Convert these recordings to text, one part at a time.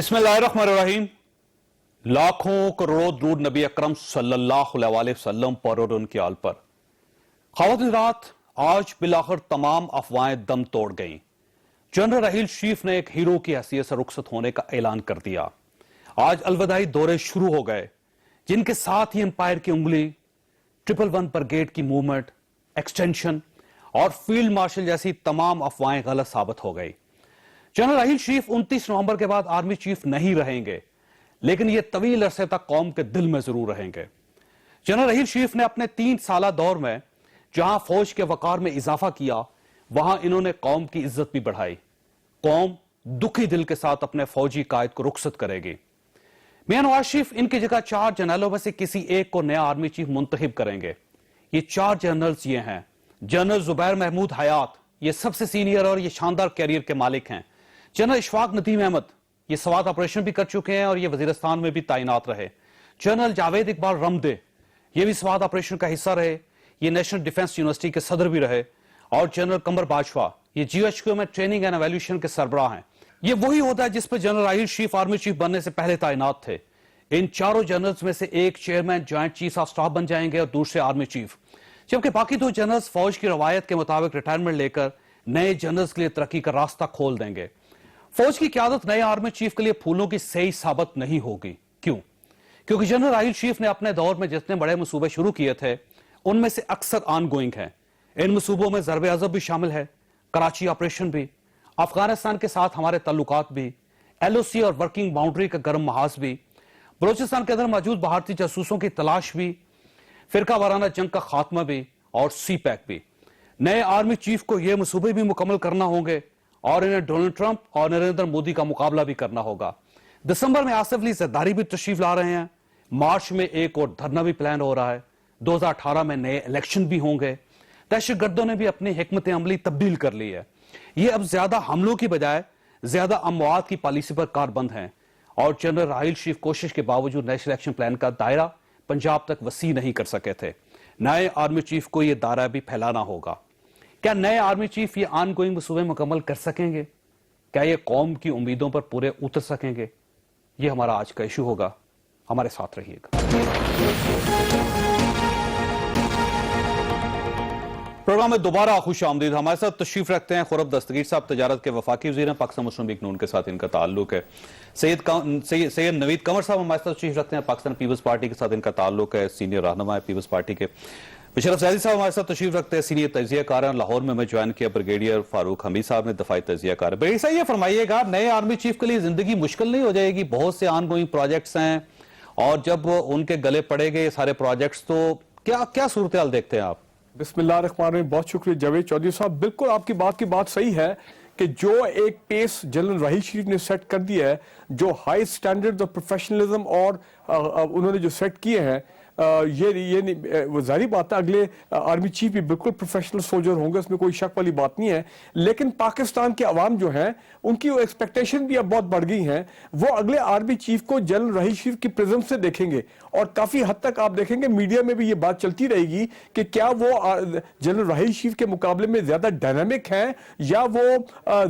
بسم اللہ الرحمن الرحیم. لاکھوں کروڑوں درود نبی اکرم صلی اللہ علیہ وسلم پر اور ان کی آل پر. خواتین رات آج بالآخر تمام افواہیں دم توڑ گئیں. جنرل راحیل شریف نے ایک ہیرو کی حیثیت سے رخصت ہونے کا اعلان کر دیا. آج الوداعی دورے شروع ہو گئے جن کے ساتھ ہی امپائر کی انگلی، 111 بریگیڈ کی موومنٹ، ایکسٹینشن اور فیلڈ مارشل جیسی تمام افواہیں غلط ثابت ہو گئی. جنرل راحیل شریف 29 نومبر کے بعد آرمی چیف نہیں رہیں گے، لیکن یہ طویل عرصے تک قوم کے دل میں ضرور رہیں گے. جنرل راحیل شریف نے اپنے 3 سالہ دور میں جہاں فوج کے وقار میں اضافہ کیا، وہاں انہوں نے قوم کی عزت بھی بڑھائی. قوم دکھی دل کے ساتھ اپنے فوجی قائد کو رخصت کرے گی. میاں نواز شریف ان کی جگہ 4 جنرلوں میں سے کسی ایک کو نیا آرمی چیف منتخب کریں گے. یہ 4 جنرلز یہ ہیں: جنرل زبیر محمود حیات، یہ سب سے سینئر اور یہ شاندار کیریئر کے مالک ہیں. جنرل اشفاق ندیم احمد، یہ سوات آپریشن بھی کر چکے ہیں اور یہ وزیرستان میں بھی تعینات رہے. جنرل جاوید اقبال رمدے، یہ بھی سوات آپریشن کا حصہ رہے، یہ نیشنل ڈیفنس یونیورسٹی کے صدر بھی رہے. اور جنرل قمر باجوہ، یہ GHQ میں ٹریننگ اینڈ ایویلیوشن کے سربراہ ہیں. یہ وہی ہوتا ہے جس پہ general Raheel Sharif army chief بننے سے پہلے تعینات تھے. ان 4 جنرلز میں سے ایک chairman joint chief of staff بن جائیں گے اور دوسرے آرمی چیف، جبکہ باقی 2 جنرلز فوج کی روایت کے مطابق ریٹائرمنٹ لے کر نئے جنرلز کے لیے ترقی کا راستہ کھول دیں گے. فوج کی قیادت نئے آرمی چیف کے لیے پھولوں کی صحیح ثابت نہیں ہوگی. کیوں؟ کیونکہ جنرل راحیل شریف نے اپنے دور میں جتنے بڑے منصوبے شروع کیے تھے ان میں سے اکثر آن گوئنگ ہیں. ان منصوبوں میں ضرب عضب بھی شامل ہے، کراچی آپریشن بھی، افغانستان کے ساتھ ہمارے تعلقات بھی، LOC اور ورکنگ باؤنڈری کا گرم محاذ بھی، بلوچستان کے اندر موجود بھارتی جاسوسوں کی تلاش بھی، فرقہ وارانہ جنگ کا خاتمہ بھی اور سی پیک بھی. نئے آرمی چیف کو یہ منصوبے بھی مکمل کرنا ہوں گے اور انہیں ڈونلڈ ٹرمپ اور نریندر مودی کا مقابلہ بھی کرنا ہوگا. دسمبر میں آصف علی زرداری بھی تشریف لا رہے ہیں. مارچ میں ایک اور دھرنا بھی پلان ہو رہا ہے. 2018 میں نئے الیکشن بھی ہوں گے. دہشت گردوں نے بھی اپنی حکمت عملی تبدیل کر لی ہے. یہ اب زیادہ حملوں کی بجائے زیادہ اموات کی پالیسی پر کاربند ہیں. اور جنرل راحیل شریف کوشش کے باوجود نیشنل ایکشن پلان کا دائرہ پنجاب تک وسیع نہیں کر سکے تھے. نئے آرمی چیف کو یہ دائرہ بھی پھیلانا ہوگا. کیا نئے آرمی چیف یہ آن گوئنگ منصوبے مکمل کر سکیں گے؟ کیا یہ قوم کی امیدوں پر پورے اتر سکیں گے؟ یہ ہمارا آج کا ایشو ہوگا. ہمارے ساتھ رہیے گا. پروگرام میں دوبارہ خوش آمدید. ہمارے ساتھ تشریف رکھتے ہیں خورب دستگیر صاحب، تجارت کے وفاقی وزیر ہیں. پاکستان مسلم لیگ نون کے ساتھ ان کا تعلق ہے. سید نوید قمر صاحب ہمارے ساتھ تشریف رکھتے ہیں. پاکستان پیپلز پارٹی کے ساتھ ان کا تعلق ہے، سینئر رہنما ہے پیپلز پارٹی کے. مشرف زیدی صاحب ہمارے ساتھ تشریف رکھتے ہیں، سینئر تجزیہ کار ہیں. لاہور میں جوائن کیا بریگیڈیئر فاروق حمید صاحب نے، دفاعی تجزیہ کار. بریگیڈیئر صاحب یہ فرمائیے گا، نئے آرمی چیف کے لیے زندگی مشکل نہیں ہو جائے گی؟ بہت سے آن گوئنگ پروجیکٹس ہیں اور جب ان کے گلے پڑے گئے سارے پروجیکٹس تو کیا صورتحال دیکھتے ہیں آپ؟ بسم اللہ الرحمن الرحیم. بہت شکریہ جاوید چودھری صاحب. بالکل آپ کی بات صحیح ہے کہ جو ایک پیس جنرل راحیل شریف نے سیٹ کر دیا ہے، جو ہائی سٹینڈرڈ آف پروفیشنلزم اور انہوں نے جو سیٹ کیے ہیں، وہ ظاہری بات ہے اگلے آرمی چیف بھی بالکل پروفیشنل سولجر ہوں گے، اس میں کوئی شک والی بات نہیں ہے. لیکن پاکستان کے عوام جو ہیں ان کی ایکسپیکٹیشن بھی اب بہت بڑھ گئی ہیں. وہ اگلے آرمی چیف کو جنرل راحیل شریف کی پریزنس سے دیکھیں گے اور کافی حد تک آپ دیکھیں گے میڈیا میں بھی یہ بات چلتی رہے گی کہ کیا وہ جنرل راحیل شریف کے مقابلے میں زیادہ ڈائنامک ہیں یا وہ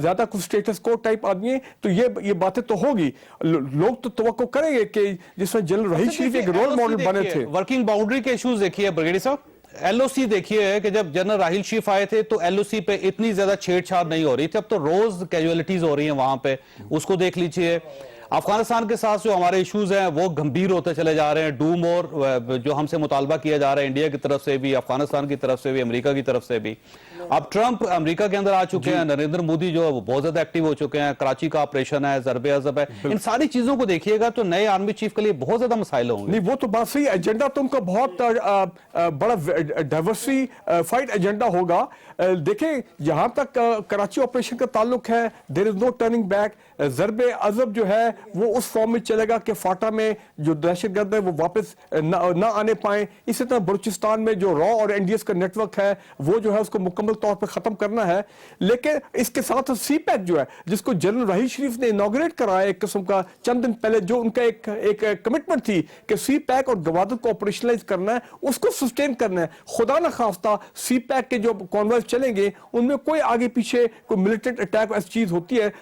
زیادہ کچھ اسٹیٹس کو ٹائپ آدمی ہیں. تو یہ باتیں تو ہوگی. لوگ تو توقع کریں گے کہ جس میں جنرل راحیل شریف ایک رول ماڈل بنے تھے. ورکنگ باؤنڈری کے ایشوز دیکھیے بریگیڈیئر صاحب. LOC دیکھیے کہ جب جنرل راحیل شریف آئے تھے تو LOC پہ اتنی زیادہ چھیڑ چھاڑ نہیں ہو رہی تھی. اب تو روز کیجولیٹیز ہو رہی ہیں وہاں پہ، اس کو دیکھ لیجئے. افغانستان کے ساتھ جو ہمارے ایشوز ہیں وہ گمبھیر ہوتے چلے جا رہے ہیں. ڈو مور جو ہم سے مطالبہ کیا جا رہا ہے انڈیا کی طرف سے بھی، افغانستان کی طرف سے بھی، امریکہ کی طرف سے بھی. اب ٹرمپ امریکہ کے اندر آ چکے ہیں، نریندر مودی جو بہت زیادہ ایکٹیو ہو چکے ہیں، کراچی کا آپریشن ہے، ضرب عضب ہے. ان ساری چیزوں کو دیکھیے گا تو نئے آرمی چیف کے لیے بہت زیادہ مسائل ہوں گے. نہیں وہ تو بات صحیح. ایجنڈا تو ان کا بہت بڑا ڈائیورسفائڈ ایجنڈا ہوگا. دیکھیں جہاں تک کراچی آپریشن کا تعلق ہے، دیر از نو ٹرننگ بیک. ضرب عضب جو ہے وہ اس فارم میں چلے گا کہ فاٹا میں جو دہشت گرد ہیں وہ واپس نہ آنے پائیں. اسی طرح بلوچستان میں جو را اور NDS کا نیٹ ورک ہے وہ جو ہے اس کو مکمل طور پر ختم کرنا ہے. لیکن اس کے ساتھ سی پیک جو ہے جس کو جنرل راحیل شریف نے انوگریٹ کرایا ایک قسم کا چند دن پہلے، جو ان کا ایک کمٹمنٹ تھی کہ سی پیک اور گوادر کو آپریشنلائز کرنا ہے، اس کو سسٹین کرنا ہے. خدا نہ خواستہ سی پیک کے جو کانوائز چلیں گے ان میں کوئی آگے پیچھے کوئی ملیٹنٹ اٹیک ایسی چیز ہوتی ہے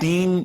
3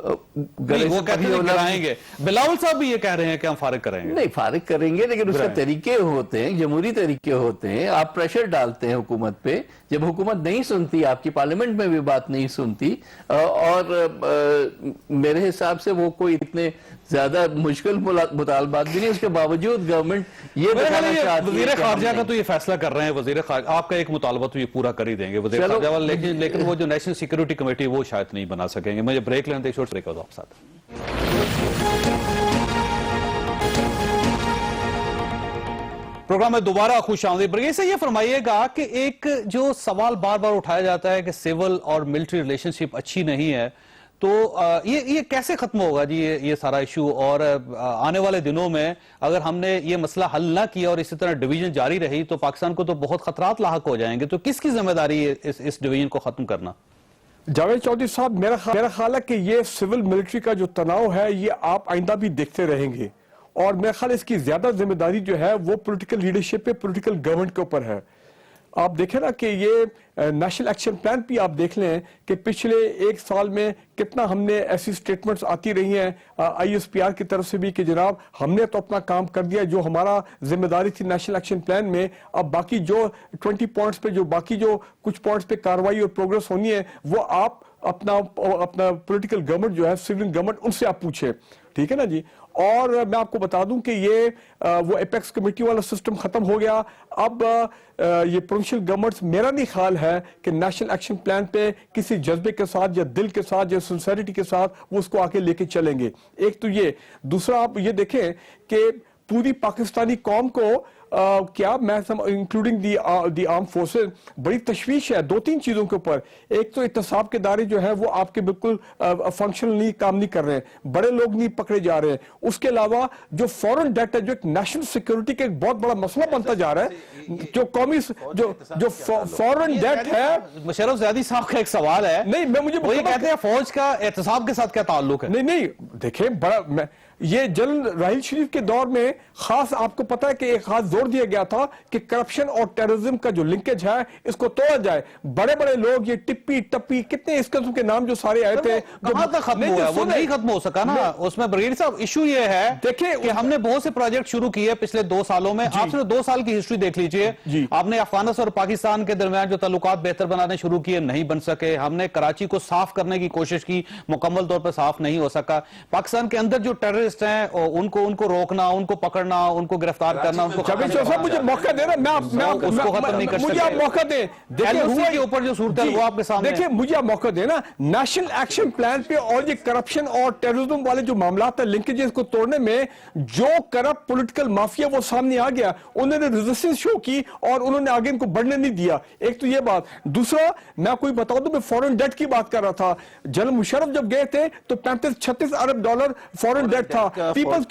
نہیں، وہ کہتے ہیں کرائیں گے. بلاول صاحب بھی یہ کہہ رہے ہیں کہ ہم فارغ کریں گے. نہیں فارغ کریں گے، لیکن اس کے طریقے ہوتے ہیں، جمہوری طریقے ہوتے ہیں. آپ پریشر ڈالتے ہیں حکومت پہ، جب حکومت نہیں سنتی، آپ کی پارلیمنٹ میں بھی بات نہیں سنتی، اور میرے حساب سے وہ کوئی اتنے زیادہ مشکل مطالبات بھی نہیں، اس کے باوجود گورنمنٹ یہ دکھانا چاہتی ہے. وزیر خارجہ کا تو یہ فیصلہ کر رہے ہیں، وزیر خارجہ آپ کا ایک مطالبہ تو یہ پورا کر ہی دیں گے وزیر خارجہ والا، لیکن وہ جو نیشنل سیکیورٹی کمیٹی وہ شاید نہیں بنا سکیں گے. مجھے بریک لینے چھوٹ بریک ہوتا آپ ساتھ. پروگرام میں دوبارہ خوش آمدید. برگیڈ سے یہ فرمائیے گا کہ ایک جو سوال بار بار اٹھایا جاتا ہے کہ سول اور ملٹری ریلیشن شپ اچھی نہیں ہے، تو یہ کیسے ختم ہوگا جی یہ سارا ایشو؟ اور آنے والے دنوں میں اگر ہم نے یہ مسئلہ حل نہ کیا اور اسی طرح ڈویژن جاری رہی تو پاکستان کو تو بہت خطرات لاحق ہو جائیں گے. تو کس کی ذمہ داری ہے اس ڈویژن کو ختم کرنا؟ جاوید چودھری صاحب، میرا خیال ہے کہ یہ سول ملٹری کا جو تناؤ ہے یہ آپ آئندہ بھی دیکھتے رہیں گے، اور میرا خیال اس کی زیادہ ذمہ داری جو ہے وہ پولیٹیکل لیڈرشپ پہ، پولیٹیکل گورنمنٹ کے اوپر ہے. آپ دیکھیں نا کہ یہ نیشنل ایکشن پلان بھی آپ دیکھ لیں کہ پچھلے ایک سال میں کتنا ہم نے ایسی سٹیٹمنٹس آتی رہی ہیں آئی ایس پی آر کی طرف سے بھی کہ جناب ہم نے تو اپنا کام کر دیا جو ہمارا ذمہ داری تھی نیشنل ایکشن پلان میں. اب باقی جو 20 پوائنٹس پہ، جو باقی جو کچھ پوائنٹس پہ کاروائی اور پروگرس ہونی ہے، وہ آپ اپنا پولیٹیکل گورنمنٹ جو ہے، سیولین گورنمنٹ، ان سے آپ پوچھیں. ٹھیک ہے نا جی. اور میں آپ کو بتا دوں کہ یہ وہ ایپیکس کمیٹی والا سسٹم ختم ہو گیا. اب یہ پروونشل گورنمنٹس، میرا نہیں خیال ہے کہ نیشنل ایکشن پلان پہ کسی جذبے کے ساتھ یا دل کے ساتھ یا سنسیریٹی کے ساتھ وہ اس کو آگے لے کے چلیں گے. ایک تو یہ. دوسرا آپ یہ دیکھیں کہ پوری پاکستانی قوم کو کیا میں انکلوڈنگ دی آرم فورسز بڑی تشویش ہے 2-3 چیزوں کے اوپر. ایک تو احتساب کے ادارے جو ہے وہ آپ کے بالکل فنکشنل نہیں، کام نہیں کر رہے ہیں، بڑے لوگ نہیں پکڑے جا رہے ہیں. اس کے علاوہ جو فورن ڈیٹ ہے، جو ایک نیشنل سیکیورٹی کا ایک بہت بڑا مسئلہ بنتا جا رہا ہے، جو قومی جو فورن ڈیٹ ہے. مشرف زیادی صاحب کا ایک سوال ہے. نہیں، مجھے وہ یہ کہتے ہیں فوج کا احتساب کے ساتھ کیا تعلق ہے؟ نہیں دیکھیں، بڑا یہ جنرل راحیل شریف کے دور میں خاص آپ کو پتا ہے کہ ایک خاص زور دیا گیا تھا کہ کرپشن اور ٹیررزم کا جو لنکیج ہے اس کو توڑا جائے. بڑے بڑے لوگ یہ ٹپی ٹپی کتنے اس قسم کے نام جو سارے آئے تھے، کہاں تک ختم ہوا ہے؟ وہ نہیں ختم ہو سکا نا. اس میں برگیڈ صاحب ایشو یہ ہے دیکھیں کہ ہم نے بہت سے پروجیکٹ شروع کیے پچھلے 2 سالوں میں. آپ صرف 2 سال کی ہسٹری دیکھ لیجئے. آپ نے افغانستان اور پاکستان کے درمیان جو تعلقات بہتر بنانے شروع کیے، نہیں بن سکے. ہم نے کراچی کو صاف کرنے کی کوشش کی، مکمل طور پر صاف نہیں ہو سکا. پاکستان کے اندر جو ٹیررسٹ ہیں ان کو روکنا، ان کو پکڑنا، ان کو گرفتار کرنا، ان کو مجھے موقع دے رہا، اس کو ختم نہیں کر سکتے. مجھے آپ موقع دیں. LOC کے اوپر جو صورت ہے وہ آپ کے سامنے. دیکھیں مجھے آپ موقع دیں نا، نیشنل ایکشن پلان پہ اور یہ کرپشن اور ٹیررزم والے جو معاملات ہیں، لنکیجز کو توڑنے میں جو کرپٹ پولیٹیکل مافیا وہ سامنے آ گیا، انہوں نے ریزسٹنس شو کی اور انہوں نے آگے ان کو بڑھنے نہیں دیا. ایک تو یہ بات. دوسرا میں کوئی بتا دوں، میں فورن ڈیٹ کی بات کر رہا تھا. جنرل مشرف جب گئے تھے تو 35-36 ارب ڈالر فورن ڈیٹ تھا. پیپلز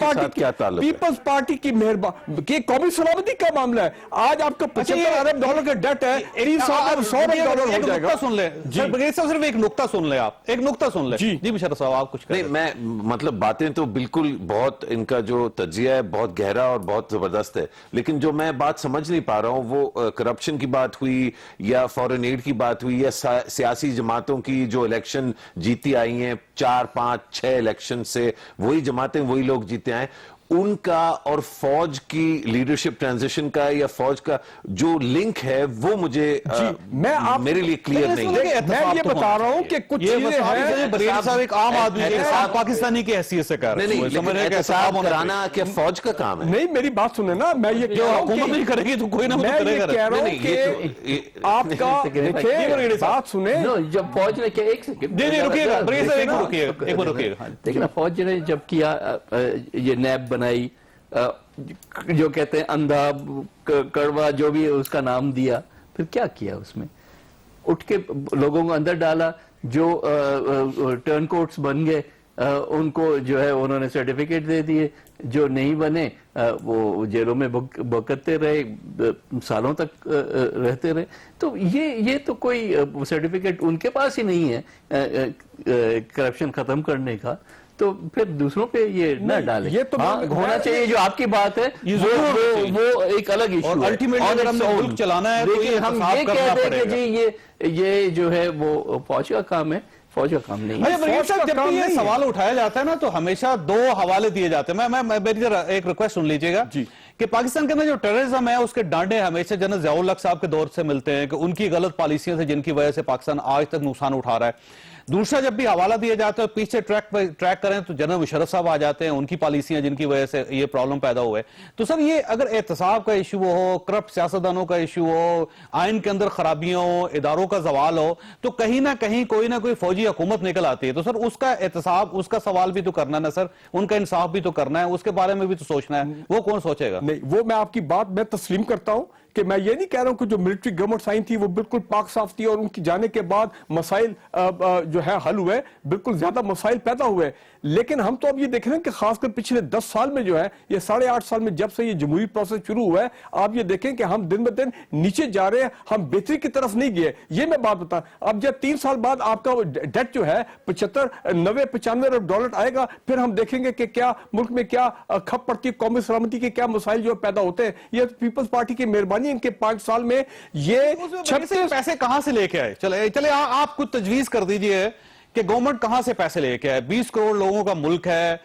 پارٹی کی مہربانی کہ قومی سلامتی کا معاملہ ہے. آج آپ کو 75 ارب ڈالر کا ڈیٹ ہے، 3 سال میں 100 ارب ڈالر ہو جائے گا. سن لیں صرف ایک نقطہ سن لیں. آپ ایک نقطہ سن لیں. جی مشرف صاحب آپ کچھ نہیں، میں مطلب باتیں تو بالکل بہت، ان کا جو تجزیہ ہے بہت گہرا اور بہت زبردست ہے، لیکن جو میں بات سمجھ نہیں پا رہا ہوں وہ کرپشن کی بات ہوئی یا فورن ایڈ کی بات ہوئی یا سیاسی جماعتوں کی جو الیکشن جیتی آئی ہیں 4, 5, 6 الیکشن سے وہی جماعتیں وہی لوگ جیتے آئے، ان کا اور فوج کی لیڈرشپ ٹرانزیشن کا یا فوج کا جو لنک ہے وہ مجھے میرے لیے کلیئر نہیں ہے. میں یہ بتا رہا ہوں کہ کچھ چیزیں ہیں. برگیڈ صاحب ایک عام آدمی پاکستانی کی حیثیت سے کہہ رہے ہیں. نہیں، احتساب کرانا کیا فوج کا کام ہے؟ نہیں، میری بات سنیں نا. میں یہ حکومت نہیں کرے گی تو کوئی نہ کرے گا. کہہ رہا ہوں کہ آپ کا دیکھیں بات سنیں. جب فوج نے کیا، ایک سیکنڈ رکیے گا برگیڈ صاحب، ایک منٹ رکیے گا. دیکھنا فوج نے جب کیا یہ نیب بنائی، جو کہتے ہیں اندھا کڑوا جو بھی اس کا نام دیا، پھر کیا کیا؟ اس میں اٹھ کے لوگوں کو اندر ڈالا. جو ٹرن کوٹس بن گئے ان کو جو ہے انہوں نے سرٹیفکیٹ دے دیے، جو نہیں بنے وہ جیلوں میں بھگتتے رہے، سالوں تک رہتے رہے. تو یہ تو کوئی سرٹیفکیٹ ان کے پاس ہی نہیں ہے کرپشن ختم کرنے کا. تو پھر دوسروں پہ یہ نہ ڈالیں. یہ تو ہونا چاہیے. جو آپ کی بات ہے وہ ایک الگ ایشو ہے. الٹیمیٹلی اگر ہم نے ملک چلانا ہے تو لیکن ہم یہ کہتے ہیں کہ جی یہ جو ہے وہ فوج کا کام ہے. فوج کا کام نہیں ہے. اچھا برگیڈ صاحب، جب بھی یہ سوال اٹھایا جاتا ہے نا تو ہمیشہ دو حوالے دیے جاتے ہیں. میں میری ذرا ایک ریکویسٹ سن لیجیے گا کہ پاکستان کے اندر جو ٹیررزم ہے اس کے ڈانڈے ہمیشہ جنرل ضیاء الحق صاحب کے دور سے ملتے ہیں کہ ان کی غلط پالیسیاں سے جن کی وجہ سے پاکستان آج تک نقصان اٹھا رہا ہے. دوسرا جب بھی حوالہ دیا جاتا ہے پیچھے ٹریک کریں تو جنرل مشرف صاحب آ جاتے ہیں, ان کی پالیسیاں جن کی وجہ سے یہ پرابلم پیدا ہوئے. تو سر یہ اگر احتساب کا ایشو ہو, کرپٹ سیاستدانوں کا ایشو ہو, آئین کے اندر خرابیاں ہو, اداروں کا زوال ہو, تو کہیں نہ کہیں کوئی نہ کوئی فوجی حکومت نکل آتی ہے. تو سر اس کا احتساب, اس کا سوال بھی تو کرنا ہے نا سر, ان کا انصاف بھی تو کرنا ہے, اس کے بارے میں بھی تو سوچنا ہے. وہ کون سوچے گا؟ نہیں, وہ میں آپ کی بات میں تسلیم کرتا ہوں کہ میں یہ نہیں کہہ رہا ہوں کہ جو ملٹری گورنمنٹ آئی تھی وہ بالکل پاک صاف تھی اور ان کی جانے کے بعد مسائل جو ہے حل ہوئے, بالکل زیادہ مسائل پیدا ہوئے. لیکن ہم تو اب یہ دیکھ رہے ہیں کہ خاص کر پچھلے 10 سال میں جو ہے, یہ 8.5 سال میں جب سے یہ جمہوری پروسیس شروع ہوا ہے, آپ یہ دیکھیں کہ ہم دن بدن نیچے جا رہے ہیں, ہم بہتری کی طرف نہیں گئے. یہ میں بات بتاؤں, اب جب 3 سال بعد آپ کا ڈیٹ جو ہے 75-90-95 ارب ڈالر آئے گا, پھر ہم دیکھیں گے کہ کیا ملک میں کیا کھپ پڑتی ہے, قومی سلامتی کے کیا مسائل جو پیدا ہوتے ہیں. یہ پیپلز پارٹی کی مہربانی ان کے 5 سال میں یہ 36 پیسے کہاں سے لے کے آئے؟ چلے آپ کچھ تجویز کر دیجئے کہ گورنمنٹ کہاں سے پیسے لے کے آئے. 20 کروڑ لوگوں کا ملک ہے,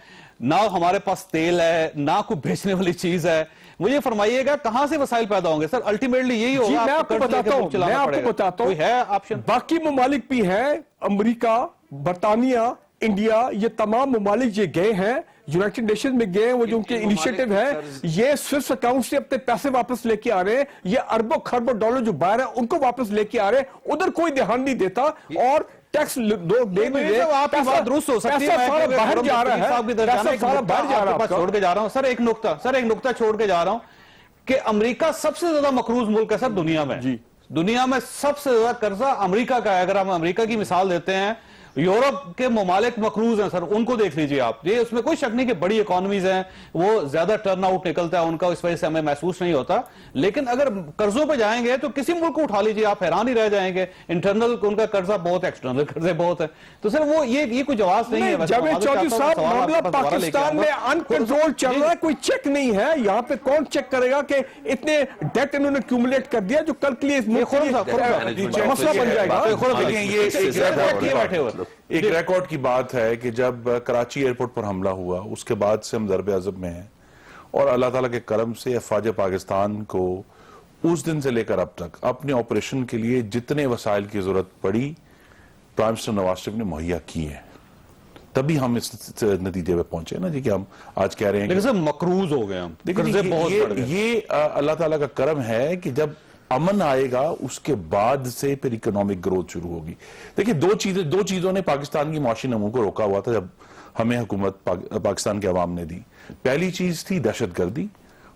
نہ ہمارے پاس تیل ہے, نہ کوئی بیچنے والی چیز ہے. مجھے فرمائیے گا کہاں سے وسائل پیدا ہوں گے سر؟ الٹیمیٹلی یہی ہوگا. میں آپ کو بتاتا ہوں, باقی ممالک بھی ہیں, امریکہ, برطانیہ, انڈیا, یہ تمام ممالک یہ گئے ہیں, یونائٹڈ نیشن میں گئے ہیں, وہ جو ان کے انیشیٹو ہے, یہ سوئس اکاؤنٹ سے اپنے پیسے واپس لے کے آ رہے ہیں. یہ اربوں خربوں ڈالر جو باہر ہیں ان کو واپس لے کے آ رہے ہیں, ادھر کوئی دھیان نہیں دیتا. اور ٹیکس دے نہیں رہے, آپ کی بات درست ہو سکتی ہے, سارا باہر جا رہا ہے, پیسہ سارا باہر جا رہا ہے. چھوڑ کے جا رہا ہوں سر ایک نقطہ چھوڑ کے جا رہا ہوں کہ امریکہ سب سے زیادہ مقروض ملک ہے سر دنیا میں. دنیا میں سب سے زیادہ قرضہ امریکہ کا ہے. اگر ہم امریکہ کی مثال دیتے ہیں, یورپ کے ممالک مقروض ہیں سر, ان کو دیکھ لیجئے آپ. یہ اس میں کوئی شک نہیں کہ بڑی اکانومیز ہیں, وہ زیادہ ٹرن آؤٹ نکلتا ہے ان کا, اس وجہ سے ہمیں محسوس نہیں ہوتا. لیکن اگر قرضوں پہ جائیں گے تو کسی ملک کو اٹھا لیجئے, آپ حیران ہی رہ جائیں گے. انٹرنل ان کا قرضہ بہت ہے, ایکسٹرنل قرضے بہت ہیں. تو سر وہ یہ کوئی جواز نہیں ہے. جاوید چودھری صاحب, معاملہ پاکستان میں ان کنٹرول چل رہا ہے, کوئی چیک نہیں ہے. یہاں پہ کون چیک کرے گا کہ اتنے ڈیٹ انہوں نے ایکومولیٹ کر دیا جو کل کے لیے مسئلہ بن جائے گا. ایک ریکارڈ کی بات ہے کہ جب کراچی ایئرپورٹ پر حملہ ہوا, اس کے بعد سے ہم ضرب عضب میں ہیں, اور اللہ تعالیٰ کے کرم سے افواج پاکستان کو اس دن سے لے کر اب تک اپنے آپریشن کے لیے جتنے وسائل کی ضرورت پڑی پرائم منسٹر نواز شریف نے مہیا کی ہیں. تبھی ہم اس نتیجے پہ پہنچے نا جی کہ ہم آج کہہ رہے ہیں لیکن سر مقروض ہو گئے ہم. یہ اللہ تعالیٰ کا کرم ہے کہ جب امن آئے گا اس کے بعد سے پھر اکنامک گروتھ شروع ہوگی. دیکھیں دو چیزوں نے پاکستان کی معاشی نمو کو روکا ہوا تھا جب ہمیں حکومت پاکستان کے عوام نے دی. پہلی چیز تھی دہشت گردی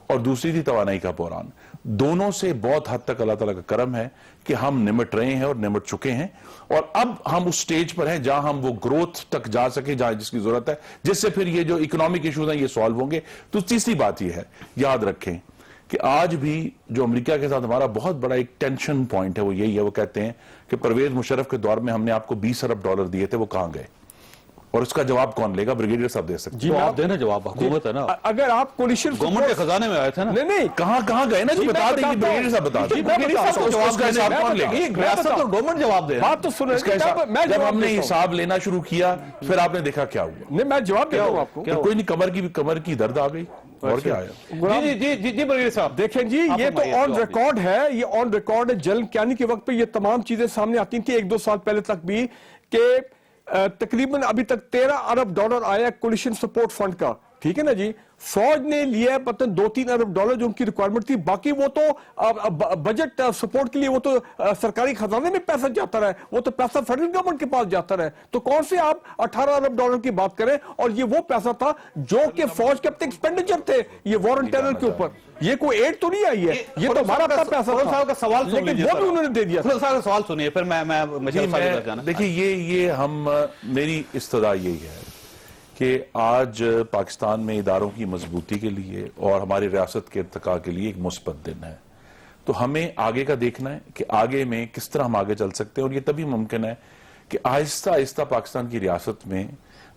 اور دوسری تھی توانائی کا بحران. دونوں سے بہت حد تک اللہ تعالیٰ کا کرم ہے کہ ہم نمٹ رہے ہیں اور نمٹ چکے ہیں, اور اب ہم اس سٹیج پر ہیں جہاں ہم وہ گروتھ تک جا سکے جہاں جس کی ضرورت ہے, جس سے پھر یہ جو اکنامک ایشوز ہیں یہ سالو ہوں گے. تو تیسری بات یہ ہے, یاد رکھیں کہ آج بھی جو امریکہ کے ساتھ ہمارا بہت بڑا ایک ٹینشن پوائنٹ ہے وہ یہی ہے, وہ کہتے ہیں کہ پرویز مشرف کے دور میں ہم نے آپ کو 20 ارب ڈالر دیے تھے, وہ کہاں گئے, اور اس کا جواب کون لے گا؟ بریگیڈیئر صاحب دے سکتے ہیں. آپ دینا جواب, حکومت ہے نا. اگر آپ کولیشن گورنمنٹ کے خزانے میں آئے تھے نا, نہیں کہاں گئے نا جی, بتا دیں گے بریگیڈیئر صاحب, بتا دیں جواب کا حساب کون لے گا؟ ریاست اور گورنمنٹ جواب دے. بات تو سنیں, جب ہم نے حساب لینا شروع کیا پھر آپ نے دیکھا کیا ہوا. نہیں, میں جواب دے دوں آپ کو. کوئی نہیں, کمر کی درد آ گئی اور کیا آیا. جی بریگیڈیئر صاحب دیکھیں جی, یہ تو آن ریکارڈ ہے, یہ آن ریکارڈ ہے. جنرل کیانی کے وقت پہ یہ تمام چیزیں سامنے آتی تھیں 1-2 سال پہلے تک بھی, کہ تقریباً ابھی تک 13 ارب ڈالر آیا کولیشن سپورٹ فنڈ کا, ٹھیک ہے نا جی. فوج نے لیا پتہ 2-3 ارب ڈالر جو ان کی ریکوائرمنٹ تھی, باقی وہ تو بجٹ سپورٹ کے لیے وہ تو سرکاری خزانے میں پیسہ جاتا رہا ہے, وہ تو پیسہ فیڈرل گورنمنٹ کے پاس جاتا رہا ہے. تو کون سے آپ 18 ارب ڈالر کی بات کریں, اور یہ وہ پیسہ تھا جو کہ فوج کے اپنے ایکسپینڈیچر تھے یہ وار اینڈ ٹیرر کے اوپر. یہ کوئی ایڈ تو نہیں آئی ہے, یہ تو ہمارا اپنا پیسہ تھا, لیکن وہ بھی انہوں نے دے دیا. سوال سنیے پھر میں دیکھیے یہ میری استدعا یہی ہے کہ آج پاکستان میں اداروں کی مضبوطی کے لیے اور ہماری ریاست کے ارتقاء کے لیے ایک مثبت دن ہے. تو ہمیں آگے کا دیکھنا ہے کہ آگے میں کس طرح ہم آگے چل سکتے ہیں, اور یہ تبھی ممکن ہے کہ آہستہ آہستہ پاکستان کی ریاست میں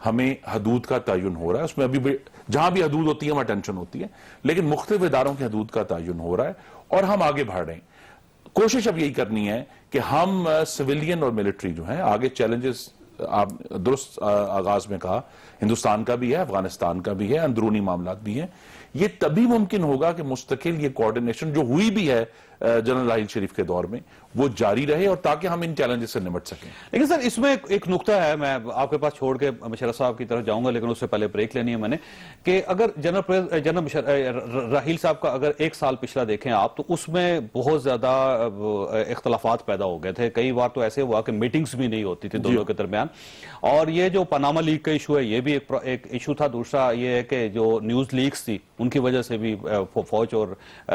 ہمیں حدود کا تعین ہو رہا ہے. اس میں ابھی جہاں بھی حدود ہوتی ہے وہاں ٹینشن ہوتی ہے, لیکن مختلف اداروں کی حدود کا تعین ہو رہا ہے اور ہم آگے بڑھ رہے ہیں. کوشش اب یہی کرنی ہے کہ ہم سویلین اور ملٹری جو ہیں, آگے چیلنجز آپ درست آغاز میں کہا، ہندوستان کا بھی ہے، افغانستان کا بھی ہے، اندرونی معاملات بھی ہیں. یہ تبھی ممکن ہوگا کہ مستقل یہ کوارڈینیشن جو ہوئی بھی ہے جنرل راحیل شریف کے دور میں وہ جاری رہے، اور تاکہ ہم ان چیلنجز سے نمٹ سکیں. لیکن سر اس میں ایک نقطہ ہے، میں آپ کے پاس چھوڑ کے مشرف صاحب کی طرف جاؤں گا، لیکن اس سے پہلے بریک لینی ہے میں نے، کہ اگر جنرل راحیل صاحب کا اگر ایک سال پچھلا دیکھیں آپ، تو اس میں بہت زیادہ اختلافات پیدا ہو گئے تھے. کئی بار تو ایسے ہوا کہ میٹنگز بھی نہیں ہوتی تھی دونوں کے درمیان. اور یہ جو پاناما لیک کا ایشو ہے، یہ بھی ایک ایشو تھا. دوسرا یہ ہے کہ جو نیوز لیکس تھی ان کی وجہ سے بھی فوج اور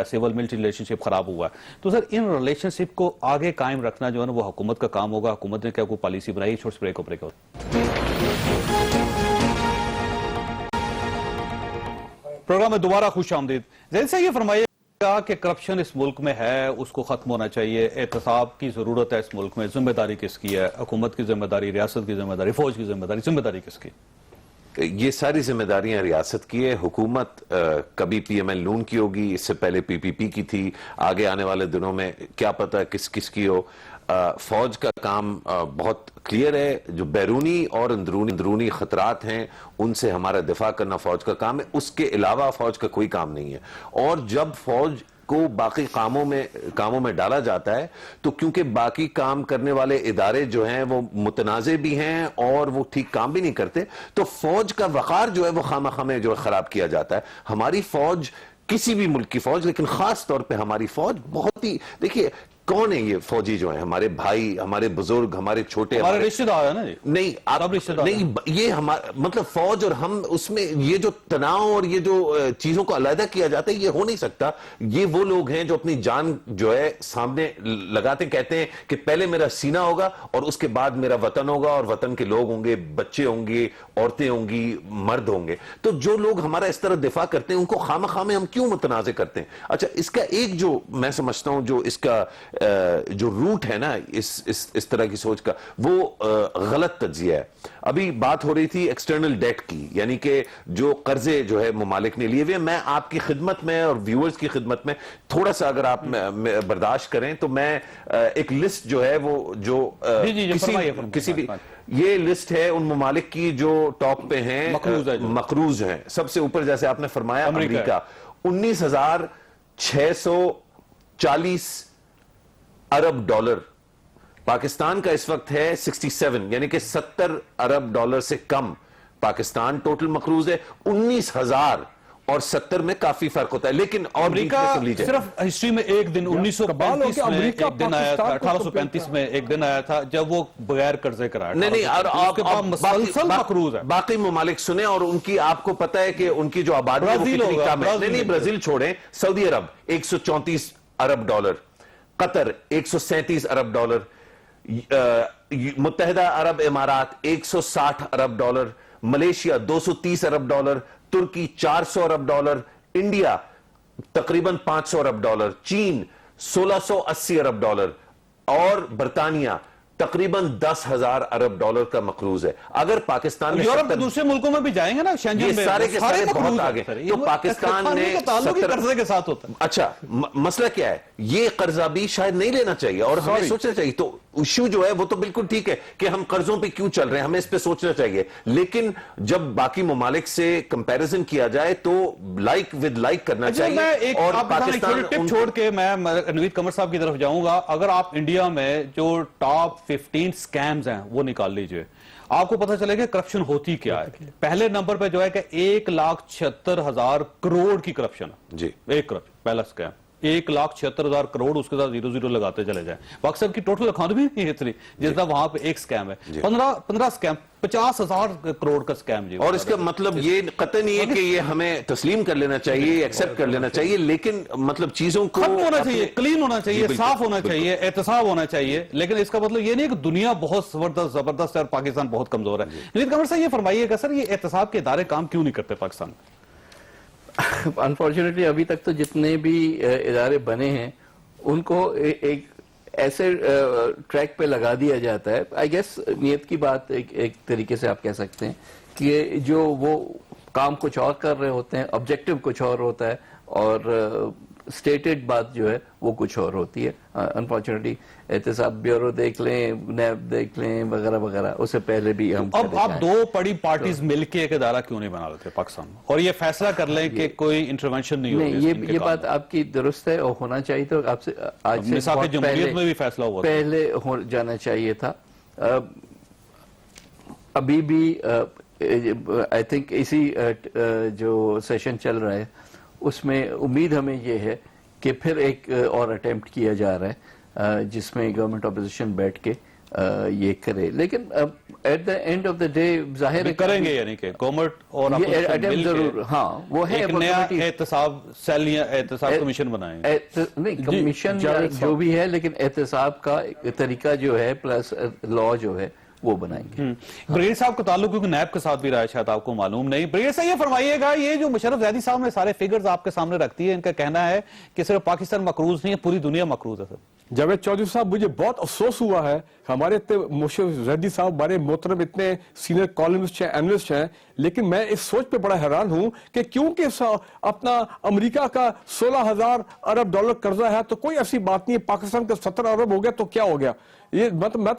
سول ملٹری ریلیشن شپ خراب ہوا ہے. تو سر ان ریلیشن شپ کو آگے قائم رکھنا جو ہے نا وہ حکومت کا کام ہوگا. حکومت نے کیا کوئی پالیسی بنائی؟ چھوٹے بریک ہو بریک. پروگرام میں دوبارہ خوش آمدید. زین سے یہ فرمائیے گا کہ کرپشن اس ملک میں ہے، اس کو ختم ہونا چاہیے، احتساب کی ضرورت ہے اس ملک میں. ذمہ داری کس کی ہے؟ حکومت کی ذمہ داری، ریاست کی ذمہ داری، فوج کی ذمہ داری کس کی؟ یہ ساری ذمہ داریاں ریاست کی ہے. حکومت کبھی پی ایم ایل نون کی ہوگی، اس سے پہلے پی پی پی کی تھی، آگے آنے والے دنوں میں کیا پتہ کس کی ہو. فوج کا کام بہت کلیئر ہے. جو بیرونی اور اندرونی خطرات ہیں ان سے ہمارا دفاع کرنا فوج کا کام ہے. اس کے علاوہ فوج کا کوئی کام نہیں ہے. اور جب فوج کو باقی کاموں میں ڈالا جاتا ہے تو کیونکہ باقی کام کرنے والے ادارے جو ہیں وہ متنازع بھی ہیں اور وہ ٹھیک کام بھی نہیں کرتے، تو فوج کا وقار جو ہے وہ خامخواہ میں جو ہے خراب کیا جاتا ہے. ہماری فوج، کسی بھی ملک کی فوج، لیکن خاص طور پہ ہماری فوج بہت ہی، دیکھیے کون ہے یہ فوجی جو ہیں؟ ہمارے بھائی، ہمارے بزرگ، ہمارے چھوٹے، ہمارے رشتہ دار ہے نا جی. نہیں آپ نہیں، یہ مطلب فوج اور ہم، اس میں یہ جو تناؤ اور یہ جو چیزوں کو علیحدہ کیا جاتا ہے یہ ہو نہیں سکتا. یہ وہ لوگ ہیں جو اپنی جان جو ہے سامنے لگاتے، کہتے ہیں کہ پہلے میرا سینہ ہوگا اور اس کے بعد میرا وطن ہوگا، اور وطن کے لوگ ہوں گے، بچے ہوں گے، عورتیں ہوں گی، مرد ہوں گے. تو جو لوگ ہمارا اس طرح دفاع کرتے ہیں ان کو خامخواہ میں ہم کیوں متنازع کرتے ہیں؟ اچھا، اس کا ایک جو میں سمجھتا ہوں جو اس کا جو روٹ ہے نا اس طرح کی سوچ کا، وہ غلط تجزیہ ہے. ابھی بات ہو رہی تھی ایکسٹرنل ڈیٹ کی، یعنی کہ جو قرضے جو ہے ممالک نے لیے ہوئے. میں آپ کی خدمت میں اور ویورز کی خدمت میں تھوڑا سا اگر آپ برداشت کریں تو میں ایک لسٹ جو ہے وہ جو کسی بھی، یہ لسٹ ہے ان ممالک کی جو ٹاپ پہ ہیں، مقروض ہیں. سب سے اوپر جیسے آپ نے فرمایا امریکہ، 19,640 ارب ڈالر. پاکستان کا اس وقت ہے 67، یعنی کہ 70 ارب ڈالر سے کم پاکستان ٹوٹل مقروض ہے. 19,000 اور 70 میں کافی فرق ہوتا ہے. لیکن امریکہ صرف ہسٹری میں ایک دن 1935 میں ایک دن آیا تھا، 1835 میں ایک دن آیا تھا جب وہ بغیر قرضے کرایا. نہیں، اور مسلسل مقروض ہے. باقی ممالک سنیں، اور ان کی آپ کو پتہ ہے کہ ان کی جو آبادی ہے وہ کتنی کم ہے. نہیں، برازیل چھوڑیں. سعودی عرب 134 ارب ڈالر، قطر 137 ارب ڈالر، متحدہ عرب امارات 160 ارب ڈالر، ملیشیا 230 ارب ڈالر، ترکی 400 ارب ڈالر، انڈیا تقریباً 500 ارب ڈالر، چین 1680 ارب ڈالر، اور برطانیہ تقریباً 10,000 ارب ڈالر کا مقروض ہے. اگر پاکستان میں یورپ دوسرے ملکوں میں بھی جائیں گے نا، یہ سارے کے سارے بہت آگے، تو پاکستان نے قرضے کے ساتھ ہوتا ہے. اچھا، مسئلہ کیا ہے؟ یہ قرضہ بھی شاید نہیں لینا چاہیے اور ہمیں سوچنا چاہیے. تو ایشو جو ہے وہ تو بالکل ٹھیک ہے کہ ہم قرضوں پہ کیوں چل رہے ہیں، ہمیں اس پہ سوچنا چاہیے. لیکن جب باقی ممالک سے کمپیریزن کیا جائے تو لائک ود لائک کرنا چاہیے. اور پاکستان ٹپ چھوڑ کے میں نوید قمر صاحب کی طرف جاؤں گا. اگر آپ انڈیا میں جو ٹاپ 15 سکیمز ہیں وہ نکال لیجئے، آپ کو پتہ چلے کہ کرپشن ہوتی کیا ہے. پہلے نمبر پہ جو ہے کہ 1,76,000 کروڑ کی کرپشن. جی، ایک کرپشن پہلا سکیم 1,76,000 کروڑ، اس کے ساتھ 0 لگاتے چلے جائیں. باقی سب کی ٹوٹل اکانومی نہیں اتنی جتنا وہاں پہ ایک سکیم ہے. 15 سکیم، 50,000 کروڑ کا سکیم. جی، اور اس کا مطلب یہ قطعی نہیں ہے کہ یہ ہمیں تسلیم کر لینا چاہیے، ایکسپٹ کر لینا چاہیے، لیکن مطلب چیزوں کو ختم ہونا چاہیے، کلین ہونا چاہیے، صاف ہونا چاہیے، احتساب ہونا چاہیے. لیکن اس کا مطلب یہ نہیں کہ دنیا بہت زبردست ہے اور پاکستان بہت کمزور ہے. نوید قمر صاحب یہ فرمائیے کہ سر یہ احتساب کے ادارے کام کیوں نہیں کرتے پاکستان میں؟ انفارچونیٹلی ابھی تک تو جتنے بھی ادارے بنے ہیں ان کو ایک ایسے ٹریک پہ لگا دیا جاتا ہے. آئی گیس نیت کی بات ایک طریقے سے آپ کہہ سکتے ہیں کہ جو وہ کام کچھ اور کر رہے ہوتے ہیں، آبجیکٹو کچھ اور ہوتا ہے، اور اسٹیٹڈ بات جو ہے وہ کچھ اور ہوتی ہے. انفارچونیٹلی احتساب بیورو دیکھ لیں, نیب دیکھ لیں, وغیرہ وغیرہ, اس سے پہلے بھی ہم اب آپ دو بڑی پارٹیز مل کے ایک ادارہ کیوں نہیں بنا لیتے پاکستان میں, اور یہ فیصلہ کر لیں کہ کوئی انٹرونشن نہیں ہوگی؟ یہ بات آپ کی درست ہے, اور ہونا چاہیے تو آپ سے آج سے مساق جمہوریت میں بھی فیصلہ ہوا پہلے ہو جانا چاہیے تھا. ابھی بھی آئی تھنک اسی جو سیشن چل رہا ہے اس میں امید ہمیں یہ ہے کہ پھر ایک اور اٹیمپٹ کیا جا رہا ہے جس میں گورنمنٹ اپوزیشن بیٹھ کے یہ کرے. لیکن at the end of the day ظاہر ہے کریں گے, یعنی کہ گورنمنٹ اور ضرور, ہاں وہ ہے ایک نیا احتساب سیل یا احتساب کمیشن بنائیں گے. نہیں کمیشن جو بھی ہے, لیکن احتساب کا طریقہ جو ہے پلس لا جو ہے وہ بنائیں گے. بریگیڈیئر صاحب کا تعلق کیونکہ نیب کے ساتھ بھی رہا ہے, شاید آپ کو معلوم نہیں. بریگیڈیئر صاحب یہ فرمائیے گا, یہ جو مشرف زیدی صاحب نے سارے فگرز آپ کے سامنے رکھتی ہے, ان کا کہنا ہے کہ صرف پاکستان مقروض نہیں ہے, پوری دنیا مقروض ہے. سر جاوید چودھری صاحب, مجھے بہت افسوس ہوا ہے, ہمارے مشرف زیدی صاحب ہمارے محترم اتنے سینئر کالمسٹ ہیں, اینالسٹ ہیں, لیکن میں اس سوچ پہ بڑا حیران ہوں کہ کیونکہ اپنا امریکہ کا 16,000 ارب ڈالر قرضہ ہے تو کوئی ایسی بات نہیں ہے, پاکستان کا 17 ارب ہو گیا تو کیا ہو گیا. یہ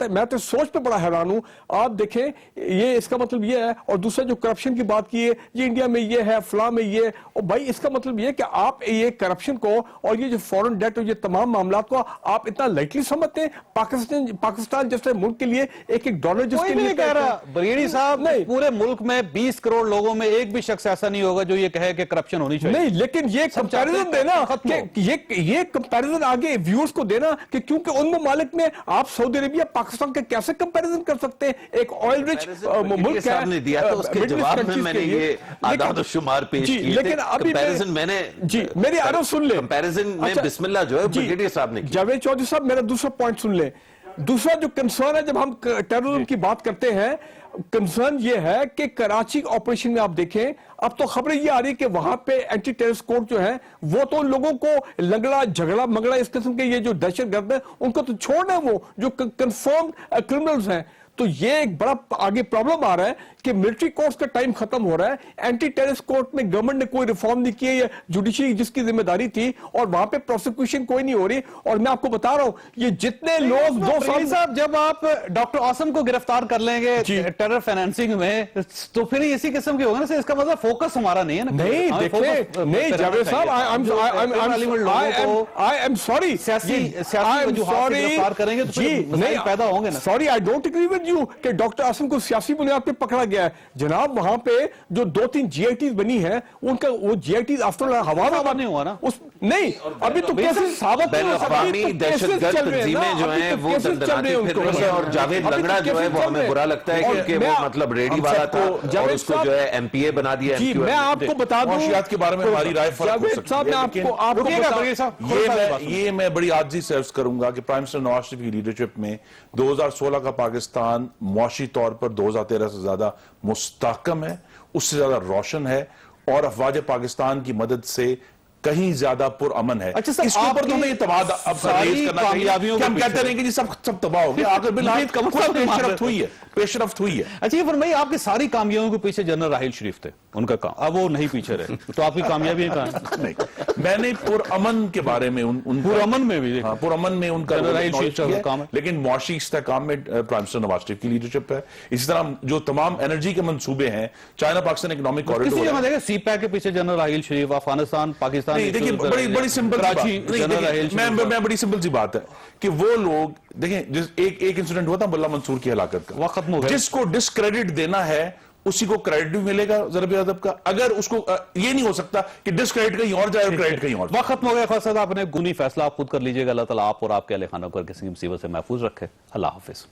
میں تو سوچ پہ بڑا حیران ہوں. آپ دیکھیں یہ اس کا مطلب یہ ہے, اور دوسرا جو کرپشن کی بات کی ہے, یہ انڈیا میں یہ ہے, فلاں میں یہ, اور بھائی اس کا مطلب یہ کہ آپ یہ کرپشن کو اور یہ جو فورن ڈیٹ اور یہ تمام معاملات کو آپ اتنا لائٹلی سمجھتے ہیں؟ پاکستان جیسے ملک کے لیے ایک ڈالر جس کے لیے کہہ رہا بریگیڈیئر صاحب, پورے ملک میں 20 کروڑ لوگوں میں ایک بھی شخص ایسا نہیں ہوگا جو یہ کہے کہ کرپشن ہونی چاہیے. نہیں, لیکن یہ کمپیریزن دینا, یہ کمپیریزن آگے ویورز کو دینا کہ کیونکہ ان ممالک میں آپ سعودی عربیہ پاکستان کے کیسے کمپیریزن کر سکتے ہیں؟ ایک آئل رچ ملک ہے, نے دیا تو اس کے جواب میں میں نے یہ اعداد و شمار پیش کیے تھے. کمپیریزن میں نے میری عرض سن لیں, کمپیریزن میں بسم اللہ جو ہے بریگیڈیئر صاحب نے کیا. جاوید چودھری صاحب میرا دوسرا پوائنٹ سن لیں. دوسرا جو کنسرن ہے جب ہم ٹیررزم کی بات کرتے ہیں, کنسرن یہ ہے کہ کراچی آپریشن میں آپ دیکھیں, اب تو خبریں یہ آ رہی کہ وہاں پہ اینٹی ٹیررسٹ کورٹ جو ہے وہ تو لوگوں کو لنگڑا جھگڑا مگڑا اس قسم کے یہ جو دہشت گرد ہیں ان کو تو چھوڑنا ہے, وہ جو کنفرم کرمنلز ہیں. تو یہ ایک بڑا آگے پرابلم آ رہا ہے کہ ملٹری کورٹس کا ٹائم ختم ہو رہا ہے. اینٹی ٹیررسٹ کورٹ میں گورنمنٹ نے کوئی ریفارم نہیں کی, یا جوڈیشری جس کی ذمہ داری تھی, اور وہاں پہ پروسیکیوشن کوئی نہیں ہو رہی. اور میں آپ کو بتا رہا ہوں یہ جتنے لوگ 2 سال صاحب جب آپ ڈاکٹر عاصم کو گرفتار کر لیں گے ٹیرر فائنینسنگ میں, تو پھر اسی قسم کی ہوگا نا. اس کا مطلب فوکس ہمارا نہیں ہے نا. نہیں دیکھیں, نہیں جاوید صاحب, I am sorry, پیدا ہوں گے نا. sorry, I don't agree with you کہ ڈاکٹر عاصم کو سیاسی بنیاد پہ پکڑا گیا ہے. جناب وہاں پہ جو 2-3 جی آئی ٹیز بنی ہیں, ان کا وہ جی آئی ٹیز آفٹر ہوا میں نہیں ہوا نا. نہیں, ابھی تو کیسز ثابت بین الاقوامی دہشت گرد تنظیمیں جو ہیں وہ دندناتی پھر رہی ہیں, اور جاوید لنگڑا جو ہے وہ ہمیں برا لگتا ہے کیونکہ وہ مطلب ریڈی والا تھا اور اس کو جو ہے ایم پی اے بنا دیا. جی میں آپ کو بتا دوں, معاشیات کے بارے میں ہماری رائے فرق ہو سکتی ہے, یہ میں بڑی عاجزی سے عرض کروں گا کہ پرائم منسٹر نواز شریف کی لیڈرشپ میں 2016 کا پاکستان معاشی طور پر 2013 سے زیادہ مستحکم ہے, اس سے زیادہ روشن ہے, اور افواج پاکستان کی مدد سے کہیں زیادہ پر امن ہے. اس کے اوپر تو ہمیں یہ تباہ اب ریز کرنا چاہیے کہ ہم کہتے رہیں کہ جی سب تباہ ہو گیا, آخر پیشرفت ہوئی ہے, پیشرفت ہوئی ہے. اچھا یہ فرمائیے, آپ کی ساری کامیابیوں کے پیچھے جنرل راحیل شریف تھے, ان کا کام, اب وہ نہیں پیچھے رہے, تو آپ کی کامیابی نہیں, میں نے پرامن کے بارے میں پرامن میں بھی پرامن میں ان کا کام ہے, لیکن معاشی استحکام میں پرائم منسٹر نواز شریف کی لیڈرشپ ہے. اسی طرح جو تمام انرجی کے منصوبے ہیں, چائنا پاکستان اکنامک کوریڈور, سی پیک کے پیچھے جنرل راحیل شریف, افغانستان پاکستان. دیکھیے بڑی سمپل میں بڑی سمپل سی بات ہے کہ وہ لوگ دیکھیں, ایک انسیڈنٹ ہوا تھا ملا منصور کی ہلاکت کا, وقت ختم ہو گیا. جس کو ڈسکریڈٹ دینا ہے اسی کو کریڈٹ بھی ملے گا ضرب ادب کا. اگر اس کو یہ نہیں ہو سکتا کہ ڈسکریڈٹ کہیں اور جائے اور کریڈٹ کہیں اور. وقت ختم ہو گیا. خواجہ صاحب آپ نے گنی فیصلہ آپ خود کر لیجئے گا. اللہ تعالیٰ آپ اور آپ کے اہل خانہ کو کسی مصیبت سے محفوظ رکھے. اللہ حافظ.